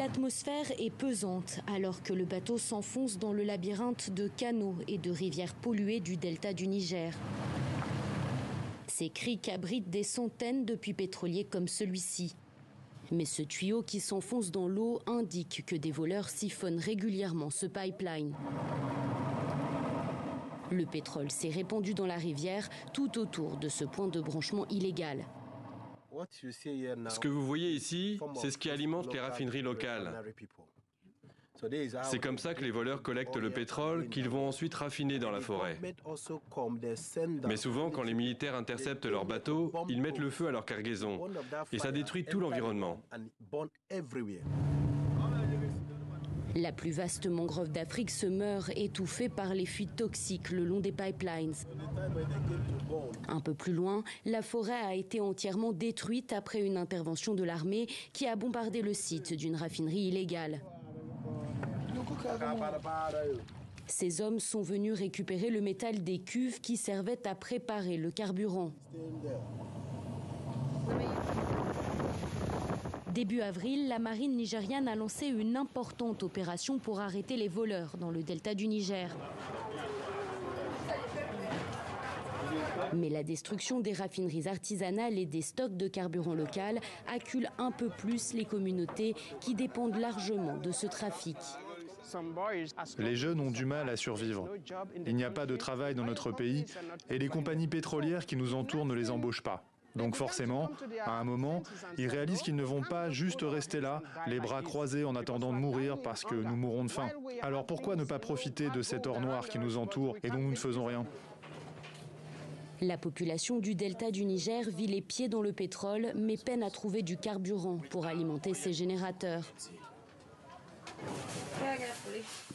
L'atmosphère est pesante alors que le bateau s'enfonce dans le labyrinthe de canaux et de rivières polluées du delta du Niger. Ces criques abritent des centaines de puits pétroliers comme celui-ci. Mais ce tuyau qui s'enfonce dans l'eau indique que des voleurs siphonnent régulièrement ce pipeline. Le pétrole s'est répandu dans la rivière tout autour de ce point de branchement illégal. Ce que vous voyez ici, c'est ce qui alimente les raffineries locales. C'est comme ça que les voleurs collectent le pétrole qu'ils vont ensuite raffiner dans la forêt. Mais souvent, quand les militaires interceptent leurs bateaux, ils mettent le feu à leur cargaison. Et ça détruit tout l'environnement. La plus vaste mangrove d'Afrique se meurt étouffée par les fuites toxiques le long des pipelines. Un peu plus loin, la forêt a été entièrement détruite après une intervention de l'armée qui a bombardé le site d'une raffinerie illégale. Ces hommes sont venus récupérer le métal des cuves qui servaient à préparer le carburant. Début avril, la marine nigériane a lancé une importante opération pour arrêter les voleurs dans le delta du Niger. Mais la destruction des raffineries artisanales et des stocks de carburant local accule un peu plus les communautés qui dépendent largement de ce trafic. Les jeunes ont du mal à survivre. Il n'y a pas de travail dans notre pays et les compagnies pétrolières qui nous entourent ne les embauchent pas. Donc forcément, à un moment, ils réalisent qu'ils ne vont pas juste rester là, les bras croisés en attendant de mourir parce que nous mourrons de faim. Alors pourquoi ne pas profiter de cet or noir qui nous entoure et dont nous ne faisons rien ? La population du delta du Niger vit les pieds dans le pétrole mais peine à trouver du carburant pour alimenter ses générateurs.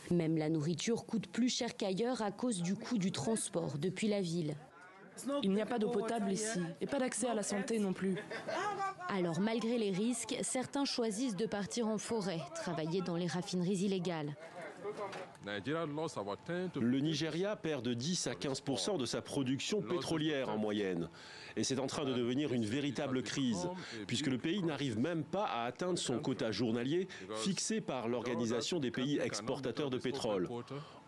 Même la nourriture coûte plus cher qu'ailleurs à cause du coût du transport depuis la ville. Il n'y a pas d'eau potable ici et pas d'accès à la santé non plus. Alors malgré les risques, certains choisissent de partir en forêt, travailler dans les raffineries illégales. Le Nigeria perd de 10 à 15% de sa production pétrolière en moyenne. Et c'est en train de devenir une véritable crise, puisque le pays n'arrive même pas à atteindre son quota journalier fixé par l'Organisation des pays exportateurs de pétrole,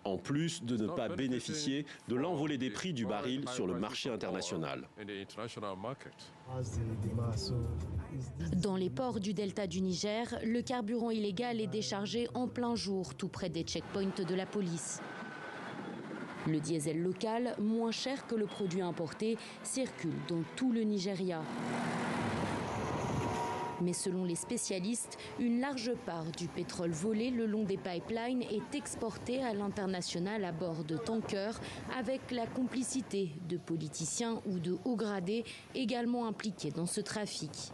en plus de ne pas bénéficier de l'envolée des prix du baril sur le marché international. Dans les ports du delta du Niger, le carburant illégal est déchargé en plein jour, tout près des checkpoints de la police. Le diesel local, moins cher que le produit importé, circule dans tout le Nigeria. Mais selon les spécialistes, une large part du pétrole volé le long des pipelines est exportée à l'international à bord de tankers avec la complicité de politiciens ou de hauts gradés également impliqués dans ce trafic.